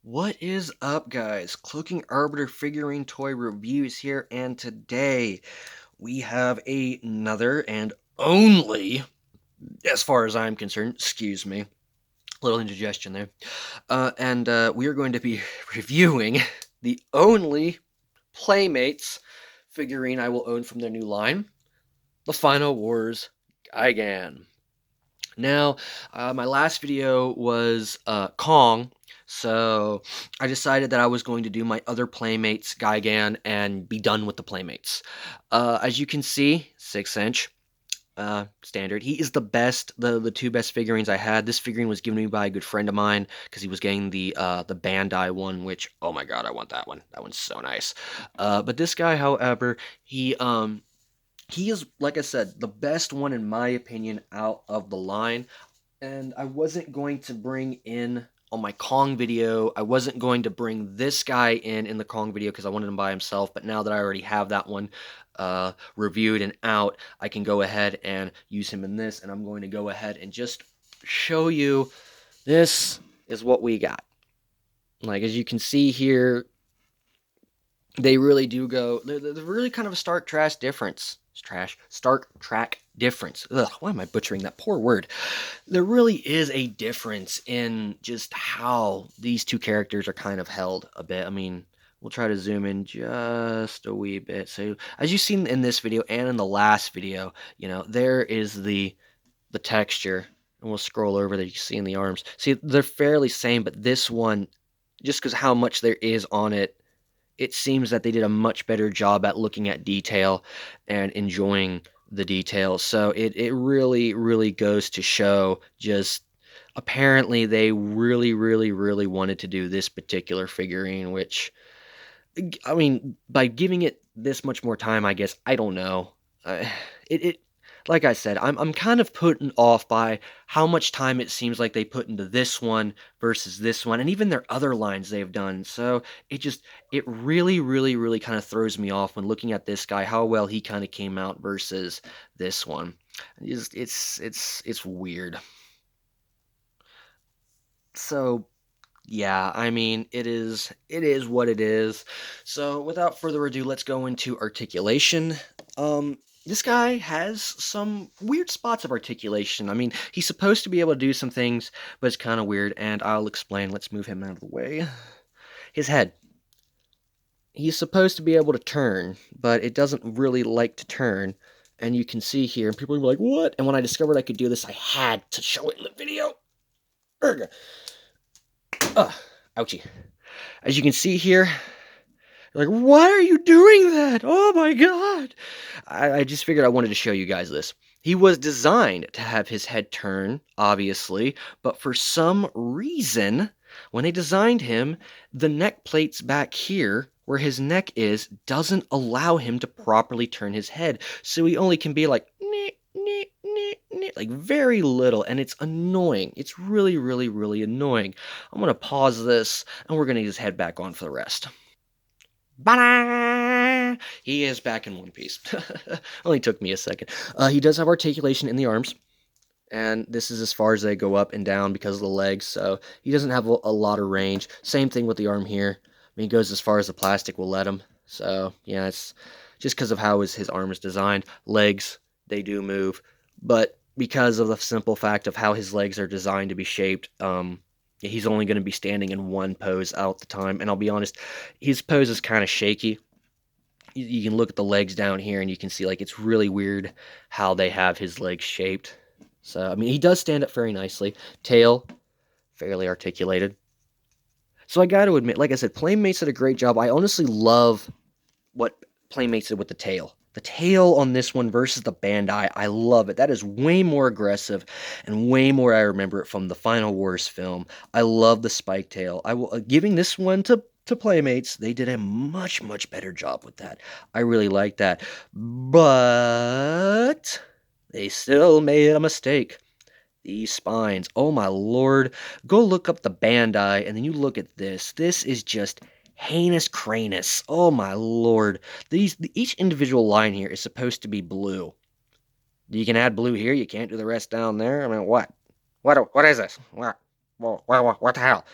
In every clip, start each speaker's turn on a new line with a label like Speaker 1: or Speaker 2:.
Speaker 1: What is up, guys? Cloaking Arbiter figurine toy reviews here, and today we have another and only, as far as I'm concerned, excuse me, little indigestion there, and we are going to be reviewing the only Playmates figurine I will own from their new line, the Final Wars Gigan. Now, my last video was Kong, so I decided that I was going to do my other Playmates Gigan and be done with the Playmates. As you can see, 6-inch, standard. He is the best, the two best figurines I had. This figurine was given to me by a good friend of mine because he was getting the Bandai one, which, oh my god, I want that one. That one's so nice. But this guy, however, he is, like I said, the best one in my opinion out of the line. And I wasn't going to bring in on my Kong video, I wasn't going to bring this guy in the Kong video because I wanted him by himself. But now that I already have that one reviewed and out, I can go ahead and use him in this. And I'm going to go ahead and just show you this is what we got. Like, as you can see here, they really do go, they're really kind of a stark trash difference. Stark track difference. Ugh, why am I butchering that poor word? There really is a difference in just how these two characters are kind of held a bit. I mean, we'll try to zoom in just a wee bit. So, as you've seen in this video and in the last video, there is the texture. And we'll scroll over there, you can see in the arms. See, they're fairly same, but this one, just because how much there is on it, it seems that they did a much better job at looking at detail and enjoying the details. So it really, really goes to show just apparently they really, really, really wanted to do this particular figurine, which, I mean, by giving it this much more time, I guess, I don't know. It like I said, I'm kind of put off by how much time it seems like they put into this one versus this one, and even their other lines they've done. So it really, really, really kind of throws me off when looking at this guy, how well he kind of came out versus this one. It's weird. So yeah, I mean, it is what it is. So without further ado, let's go into articulation. This guy has some weird spots of articulation. I mean, he's supposed to be able to do some things, but it's kind of weird, and I'll explain. Let's move him out of the way. His head. He's supposed to be able to turn, but it doesn't really like to turn. And you can see here, and people are like, what? And when I discovered I could do this, I had to show it in the video. Urgh. Ouchie. As you can see here, like, why are you doing that? Oh my god! I just figured I wanted to show you guys this. He was designed to have his head turn, obviously, but for some reason, when they designed him, the neck plates back here, where his neck is, doesn't allow him to properly turn his head. So he only can be like, like very little, and it's annoying. It's really, really, really annoying. I'm going to pause this, and we're going to get his head back on for the rest. Ba-da! He is back in one piece. Only took me a second. He does have articulation in the arms, and this is as far as they go up and down because of the legs, so he doesn't have a lot of range. Same thing with the arm here. I mean, he goes as far as the plastic will let him. So, yeah, it's just because of how his arm is designed. Legs, they do move, but because of the simple fact of how his legs are designed to be shaped, he's only going to be standing in one pose out the time. And I'll be honest, his pose is kind of shaky. You can look at the legs down here and you can see, like, it's really weird how they have his legs shaped. So, I mean, he does stand up very nicely. Tail, fairly articulated. So I got to admit, like I said, Playmates did a great job. I honestly love what Playmates did with the tail. The tail on this one versus the Bandai, I love it. That is way more aggressive and way more I remember it from the Final Wars film. I love the spike tail. I will giving this one to Playmates. They did a much, much better job with that. I really like that. But they still made a mistake. These spines, oh my lord. Go look up the Bandai and then you look at this. This is just heinous cranus. Oh my lord. Each individual line here is supposed to be blue. You can add blue here, you can't do the rest down there. I mean, what? What is this? What the hell?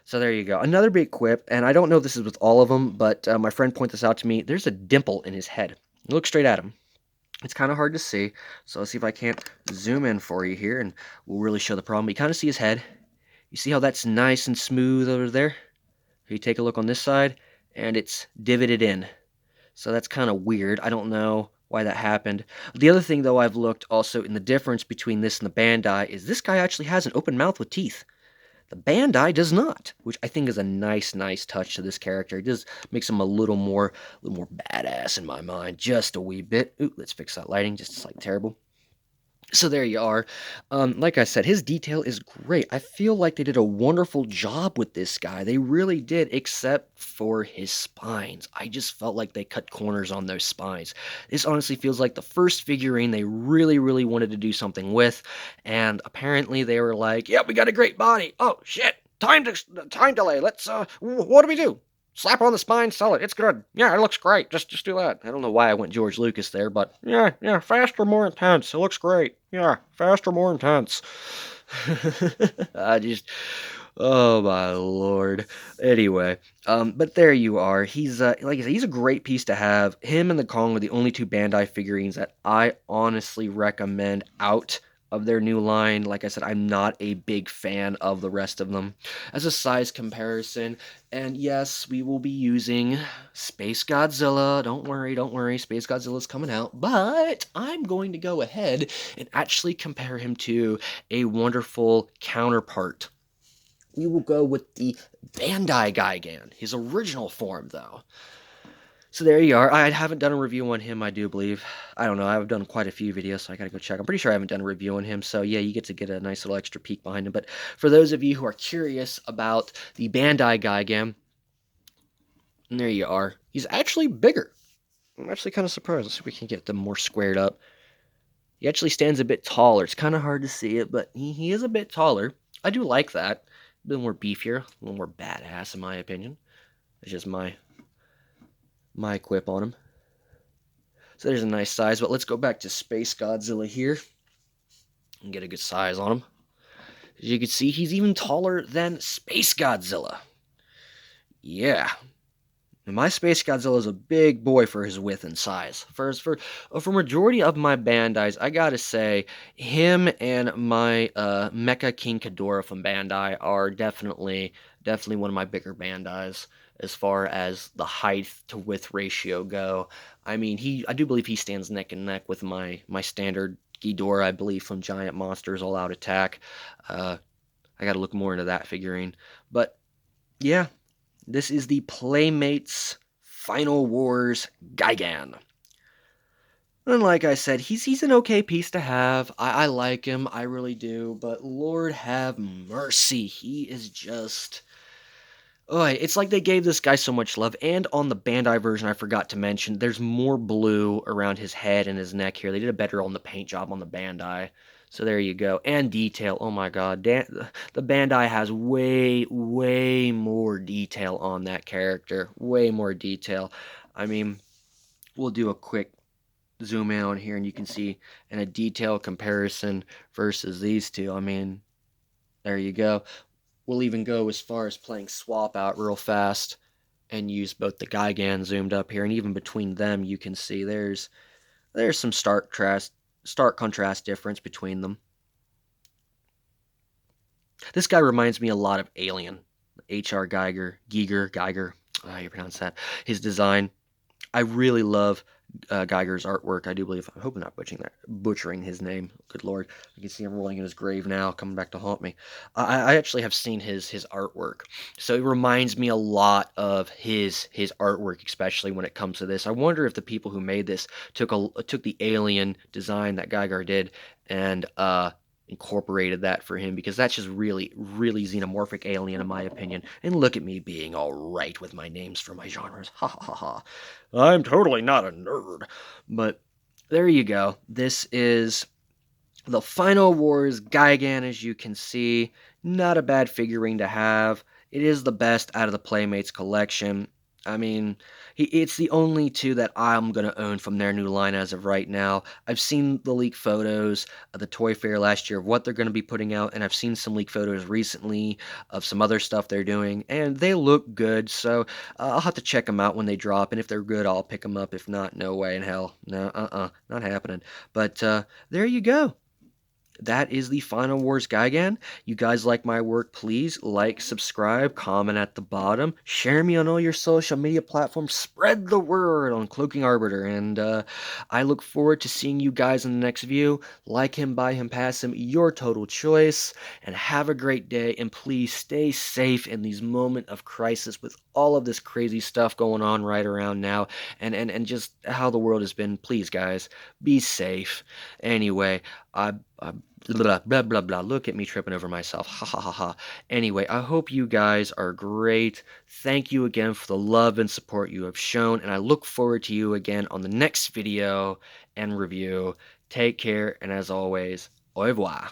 Speaker 1: So there you go. Another big quip, and I don't know if this is with all of them, but my friend pointed this out to me. There's a dimple in his head. Look straight at him. It's kind of hard to see, so let's see if I can't zoom in for you here, and we'll really show the problem. You kind of see his head. You see how that's nice and smooth over there? You take a look on this side, and it's divoted in. So that's kind of weird. I don't know why that happened. The other thing, though, I've looked also in the difference between this and the Bandai is this guy actually has an open mouth with teeth. The Bandai does not, which I think is a nice touch to this character. It just makes him a little more badass in my mind, just a wee bit. Ooh, let's fix that lighting, just it's like terrible. So there you are. Like I said, his detail is great. I feel like they did a wonderful job with this guy. They really did, except for his spines. I just felt like they cut corners on those spines. This honestly feels like the first figurine they really wanted to do something with, and apparently they were like, "Yeah, we got a great body. Oh shit, time delay. Let's what do we do? Slap on the spine, sell it. It's good. Yeah, it looks great. Just do that." I don't know why I went George Lucas there, but yeah, faster, more intense. It looks great. Yeah, faster, more intense. I just, oh my lord. Anyway, but there you are. He's like I said, he's a great piece to have. Him and the Kong are the only two Bandai figurines that I honestly recommend out of their new line. Like I said, I'm not a big fan of the rest of them. As a size comparison, and yes, we will be using Space Godzilla. Don't worry, Space Godzilla's coming out. But I'm going to go ahead and actually compare him to a wonderful counterpart. We will go with the Bandai Gigan, his original form, though. So there you are. I haven't done a review on him, I do believe. I don't know. I've done quite a few videos, so I gotta go check. I'm pretty sure I haven't done a review on him, so yeah, you get a nice little extra peek behind him. But for those of you who are curious about the Bandai Gigan, there you are. He's actually bigger. I'm actually kind of surprised. Let's see if we can get them more squared up. He actually stands a bit taller. It's kind of hard to see it, but he is a bit taller. I do like that. A little more beefier, a little more badass, in my opinion. It's just my quip on him. So there's a nice size, but let's go back to Space Godzilla here and get a good size on him. As you can see, he's even taller than Space Godzilla. Yeah. And my Space Godzilla is a big boy for his width and size. For majority of my Bandais, I gotta say, him and my Mecha King Ghidorah from Bandai are definitely one of my bigger Bandais as far as the height to width ratio go. I mean, I do believe he stands neck and neck with my standard Ghidorah, I believe, from Giant Monsters All Out Attack. I gotta look more into that figurine. But, yeah. This is the Playmates Final Wars Gigan. And like I said, he's an okay piece to have. I like him, I really do. But Lord have mercy, he is just... Oh, it's like they gave this guy so much love. And on the Bandai version, I forgot to mention, there's more blue around his head and his neck here. They did a better on the paint job on the Bandai. So there you go. And detail. Oh my god. The Bandai has way more detail on that character. Way more detail. I mean, we'll do a quick zoom in on here and you can see in a detail comparison versus these two. I mean, there you go. We'll even go as far as playing swap out real fast and use both the Gigan zoomed up here. And even between them, you can see there's some stark contrast difference between them. This guy reminds me a lot of Alien. H.R. Giger, how you pronounce that. His design. I really love Geiger's artwork. I do believe, I hope I'm not butchering his name. Good lord. You can see him rolling in his grave now, coming back to haunt me. I actually have seen his artwork. So it reminds me a lot of his artwork, especially when it comes to this. I wonder if the people who made this took the alien design that Geiger did and incorporated that for him, because that's just really xenomorphic alien in my opinion. And look at me being all right with my names for my genres. Ha ha ha. I'm totally not a nerd. But there you go. This is the Final Wars Gigan, as you can see. Not a bad figurine to have. It is the best out of the Playmates collection. I mean, it's the only two that I'm gonna own from their new line as of right now. I've seen the leaked photos of the Toy Fair last year of what they're gonna be putting out, and I've seen some leaked photos recently of some other stuff they're doing, and they look good. So I'll have to check them out when they drop, and if they're good, I'll pick them up. If not, no way in hell, no, not happening. But there you go. That is the Final Wars Gigan. You guys like my work, please like, subscribe, comment at the bottom, share me on all your social media platforms, spread the word on Cloaking Arbiter, and I look forward to seeing you guys in the next view. Like him, buy him, pass him, your total choice, and have a great day, and please stay safe in these moment of crisis with all of this crazy stuff going on right around now, and just how the world has been. Please, guys, be safe. Anyway, I blah blah blah blah. Look at me tripping over myself. Ha ha ha ha. Anyway, I hope you guys are great. Thank you again for the love and support you have shown, and I look forward to you again on the next video and review. Take care, and as always, au revoir.